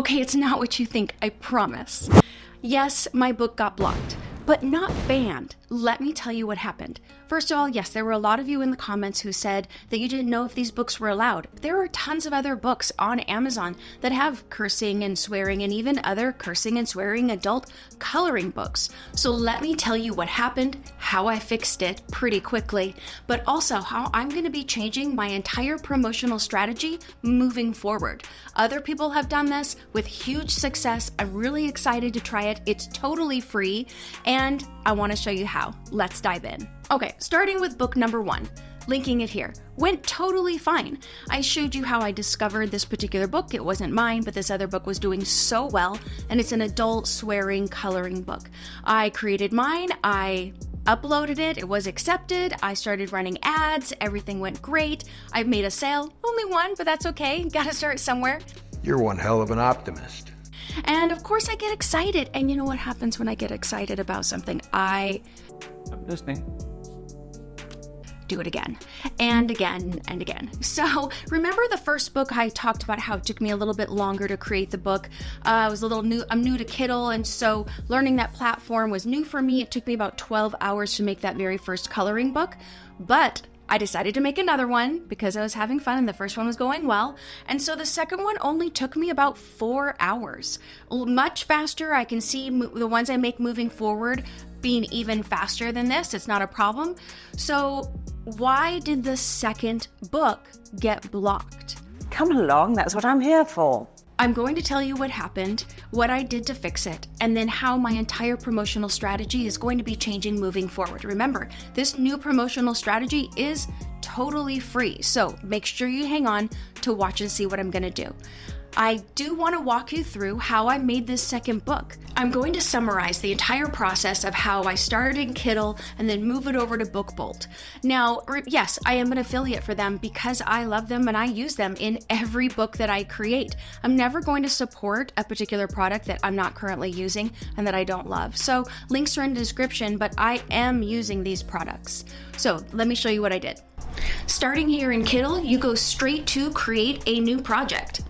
Okay, it's not what you think, I promise. Yes, my book got blocked, but not banned. Let me tell you what happened. First of all, yes, there were a lot of you in the comments who said that you didn't know if these books were allowed. There are tons of other books on Amazon that have cursing and swearing and even other cursing and swearing adult coloring books. So let me tell you what happened, how I fixed it pretty quickly, but also how I'm going to be changing my entire promotional strategy moving forward. Other people have done this with huge success. I'm really excited to try it. It's totally free, and I want to show you how. Let's dive in. Okay, starting with book number 1, linking it here. Went totally fine. I showed you how I discovered this particular book. It wasn't mine, but this other book was doing so well, and it's an adult swearing coloring book. I created mine, I uploaded it, it was accepted, I started running ads, everything went great. I made a sale, only one, but that's okay, gotta start somewhere. You're one hell of an optimist. And of course I get excited, and you know what happens when I get excited about something? I'm listening. Do it again and again and again. So remember the first book I talked about how it took me a little bit longer to create the book. I was a little new. I'm new to Kindle, and so learning that platform was new for me. It took me about 12 hours to make that very first coloring book, but I decided to make another one because I was having fun and the first one was going well. And so the second one only took me about 4 hours. Much faster. I can see the ones I make moving forward being even faster than this. It's not a problem. So why did the second book get blocked? Come along, that's what I'm here for. I'm going to tell you what happened, what I did to fix it, and then how my entire promotional strategy is going to be changing moving forward. Remember, this new promotional strategy is totally free, so make sure you hang on to watch and see what I'm going to do. I do want to walk you through how I made this second book. I'm going to summarize the entire process of how I started in Kindle and then move it over to BookBolt. Now, yes, I am an affiliate for them because I love them and I use them in every book that I create. I'm never going to support a particular product that I'm not currently using and that I don't love. So links are in the description, but I am using these products. So let me show you what I did. Starting here in Kindle, you go straight to create a new project.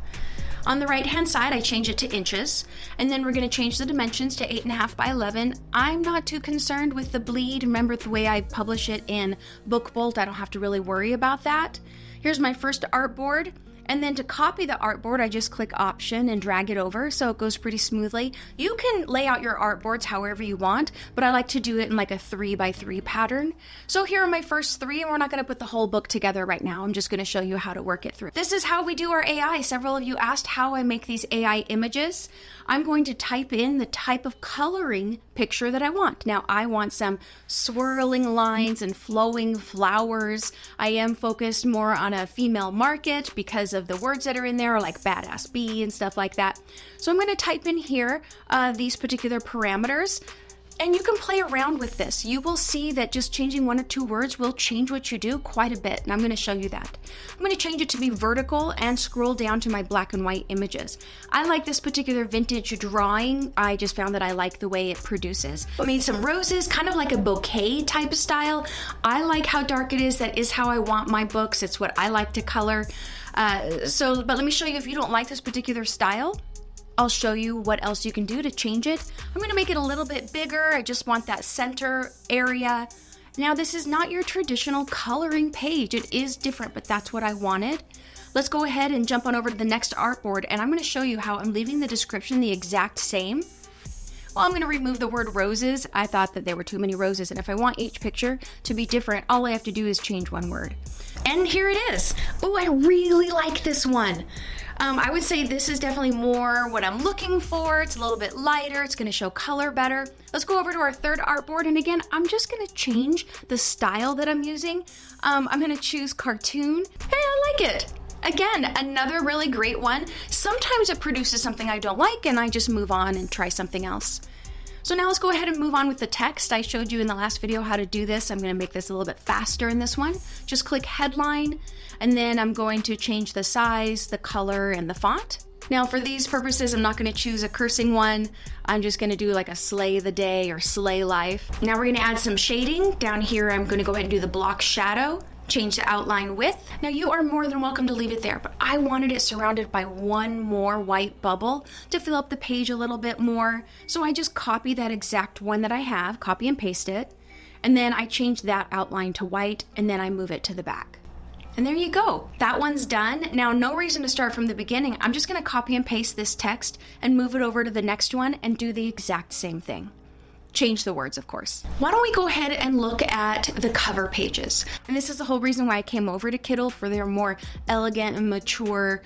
On the right hand side, I change it to inches, and then we're going to change the dimensions to 8.5 by 11. I'm not too concerned with the bleed. Remember the way I publish it in BookBolt, I don't have to really worry about that. Here's my first artboard. And then to copy the artboard, I just click Option and drag it over so it goes pretty smoothly. You can lay out your artboards however you want, but I like to do it in like a 3x3 pattern. So here are my first 3, and we're not going to put the whole book together right now. I'm just going to show you how to work it through. This is how we do our AI. Several of you asked how I make these AI images. I'm going to type in the type of coloring picture that I want. Now, I want some swirling lines and flowing flowers. I am focused more on a female market because of the words that are in there, like badass bee and stuff like that. So I'm going to type in here these particular parameters. And you can play around with this. You will see that just changing 1 or 2 words will change what you do quite a bit, and I'm going to show you that. I'm going to change it to be vertical and scroll down to my black and white images. I like this particular vintage drawing. I just found that I like the way it produces. I made some roses, kind of like a bouquet type of style. I like how dark it is. That is how I want my books. It's what I like to color. But let me show you if you don't like this particular style. I'll show you what else you can do to change it. I'm going to make it a little bit bigger. I just want that center area. Now, this is not your traditional coloring page. It is different, but that's what I wanted. Let's go ahead and jump on over to the next artboard, and I'm going to show you how I'm leaving the description the exact same. Well, I'm going to remove the word roses. I thought that there were too many roses, and if I want each picture to be different, all I have to do is change 1 word. And here it is. Oh, I really like this one. I would say this is definitely more what I'm looking for. It's a little bit lighter. It's going to show color better. Let's go over to our third artboard. And again, I'm just going to change the style that I'm using. I'm going to choose cartoon. Hey, I like it. Again, another really great one. Sometimes it produces something I don't like and I just move on and try something else. So now let's go ahead and move on with the text. I showed you in the last video how to do this. I'm going to make this a little bit faster in this one. Just click headline, and then I'm going to change the size, the color, and the font. Now for these purposes, I'm not going to choose a cursing one. I'm just going to do like a slay the day or slay life. Now we're going to add some shading. Down here, I'm going to go ahead and do the block shadow. Change the outline width. Now you are more than welcome to leave it there, but I wanted it surrounded by one more white bubble to fill up the page a little bit more. So I just copy that exact one that I have, copy and paste it, and then I change that outline to white, and then I move it to the back. And there you go. That one's done. Now, no reason to start from the beginning. I'm just going to copy and paste this text and move it over to the next one and do the exact same thing. Change the words, of course. Why don't we go ahead and look at the cover pages? And this is the whole reason why I came over to Kindle, for their more elegant and mature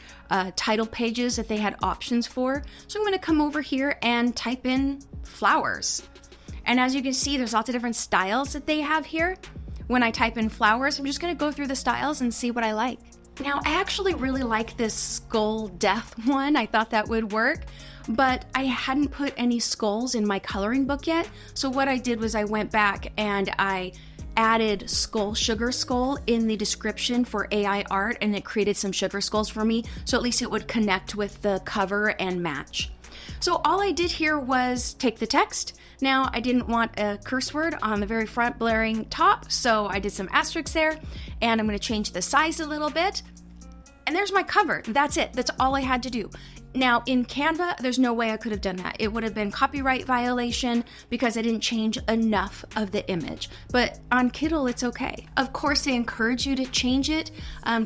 title pages that they had options for. So I'm going to come over here and type in flowers. And as you can see, there's lots of different styles that they have here. When I type in flowers, I'm just going to go through the styles and see what I like. Now, I actually really like this skull death one. I thought that would work, but I hadn't put any skulls in my coloring book yet. So what I did was I went back and I added sugar skull in the description for AI art, and it created some sugar skulls for me. So at least it would connect with the cover and match. So all I did here was take the text. Now, I didn't want a curse word on the very front blaring top, so I did some asterisks there, and I'm going to change the size a little bit. And there's my cover. That's it. That's all I had to do. Now, in Canva, there's no way I could have done that. It would have been copyright violation because I didn't change enough of the image. But on Kindle, it's okay. Of course, they encourage you to change it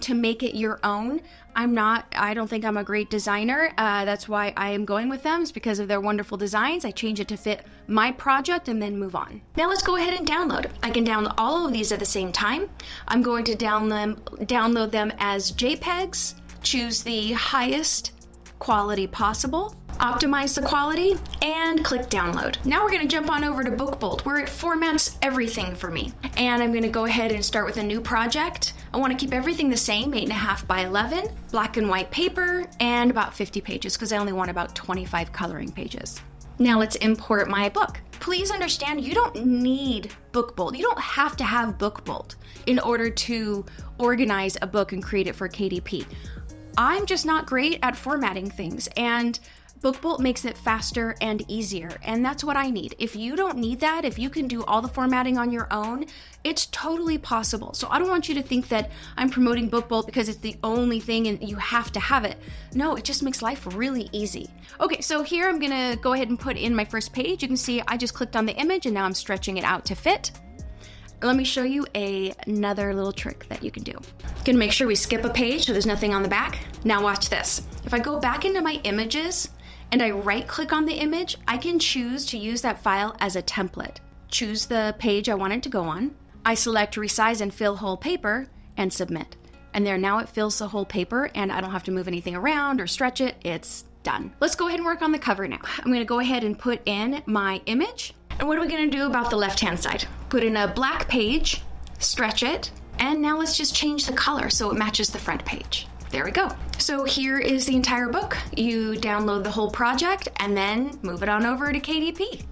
to make it your own. I don't think I'm a great designer. That's why I am going with them. It's because of their wonderful designs. I change it to fit my project and then move on. Now let's go ahead and download. I can download all of these at the same time. I'm going to download them as JPEGs, choose the highest quality possible, optimize the quality, and click download. Now we're going to jump on over to BookBolt, where it formats everything for me. And I'm going to go ahead and start with a new project. I want to keep everything the same, 8.5 by 11, black and white paper, and about 50 pages because I only want about 25 coloring pages. Now let's import my book. Please understand, you don't need BookBolt. You don't have to have BookBolt in order to organize a book and create it for KDP. I'm just not great at formatting things, and BookBolt makes it faster and easier, and that's what I need. If you don't need that, if you can do all the formatting on your own, it's totally possible. So I don't want you to think that I'm promoting BookBolt because it's the only thing and you have to have it. No, it just makes life really easy. Okay, so here I'm gonna go ahead and put in my first page. You can see I just clicked on the image and now I'm stretching it out to fit. Let me show you another little trick that you can do. Gonna make sure we skip a page so there's nothing on the back. Now watch this. If I go back into my images and I right click on the image, I can choose to use that file as a template. Choose the page I want it to go on. I select resize and fill whole paper and submit. And there, now it fills the whole paper and I don't have to move anything around or stretch it. It's done. Let's go ahead and work on the cover now. I'm gonna go ahead and put in my image. And what are we going to do about the left-hand side? Put in a black page, stretch it, and now let's just change the color so it matches the front page. There we go. So here is the entire book. You download the whole project and then move it on over to KDP.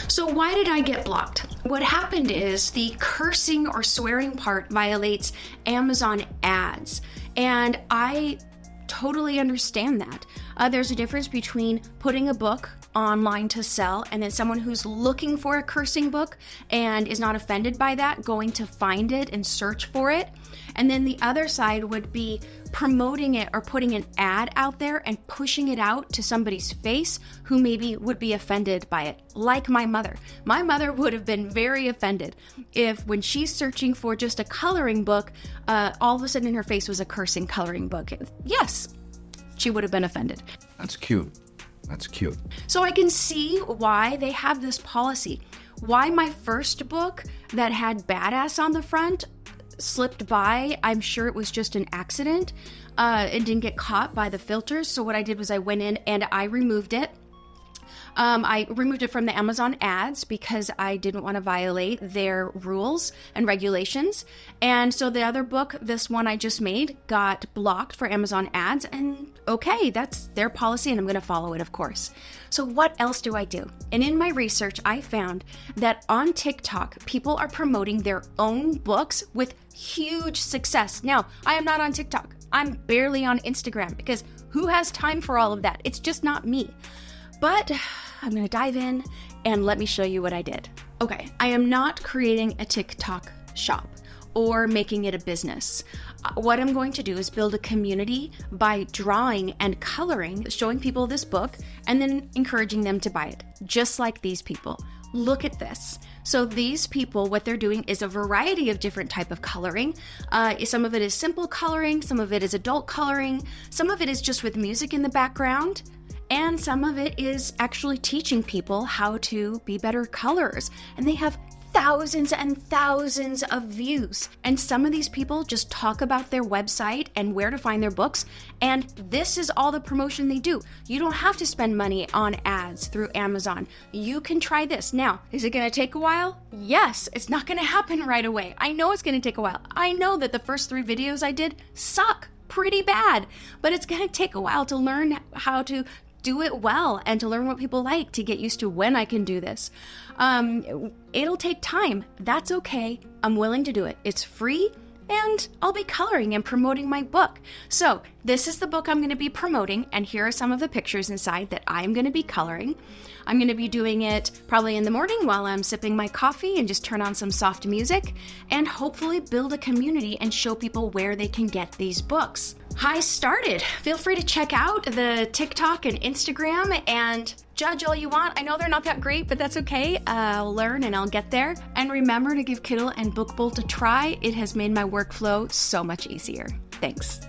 So why did I get blocked? What happened is the cursing or swearing part violates Amazon ads, and I totally understand that. There's a difference between putting a book online to sell and then someone who's looking for a cursing book and is not offended by that going to find it and search for it. And then the other side would be promoting it or putting an ad out there and pushing it out to somebody's face who maybe would be offended by it, like my mother. My mother would have been very offended if when she's searching for just a coloring book, all of a sudden in her face was a cursing coloring book. Yes, she would have been offended. That's cute. That's cute. So I can see why they have this policy. Why my first book that had badass on the front slipped by. I'm sure it was just an accident. It didn't get caught by the filters. So what I did was I went in and I removed it. I removed it from the Amazon ads because I didn't want to violate their rules and regulations. And so the other book, this one I just made, got blocked for Amazon ads. And okay, that's their policy and I'm going to follow it, of course. So what else do I do? And in my research, I found that on TikTok, people are promoting their own books with huge success. Now, I am not on TikTok. I'm barely on Instagram because who has time for all of that? It's just not me. But I'm going to dive in and let me show you what I did. Okay, I am not creating a TikTok shop or making it a business. What I'm going to do is build a community by drawing and coloring, showing people this book, and then encouraging them to buy it, just like these people. Look at this. So these people, what they're doing is a variety of different type of coloring. Some of it is simple coloring, some of it is adult coloring, some of it is just with music in the background, and some of it is actually teaching people how to be better colors. And they have thousands and thousands of views. And some of these people just talk about their website and where to find their books. And this is all the promotion they do. You don't have to spend money on ads through Amazon. You can try this. Now, is it going to take a while? Yes, it's not going to happen right away. I know it's going to take a while. I know that the first 3 videos I did suck pretty bad, but it's going to take a while to learn how to do it well and to learn what people like, to get used to when I can do this. It'll take time. That's okay. I'm willing to do it. It's free, and I'll be coloring and promoting my book. So this is the book I'm going to be promoting, and here are some of the pictures inside that I'm going to be coloring. I'm going to be doing it probably in the morning while I'm sipping my coffee and just turn on some soft music and hopefully build a community and show people where they can get these books. I started. Feel free to check out the TikTok and Instagram and judge all you want. I know they're not that great, but that's okay. I'll learn and I'll get there. And remember to give Kindle and Book Bolt a try. It has made my workflow so much easier. Thanks.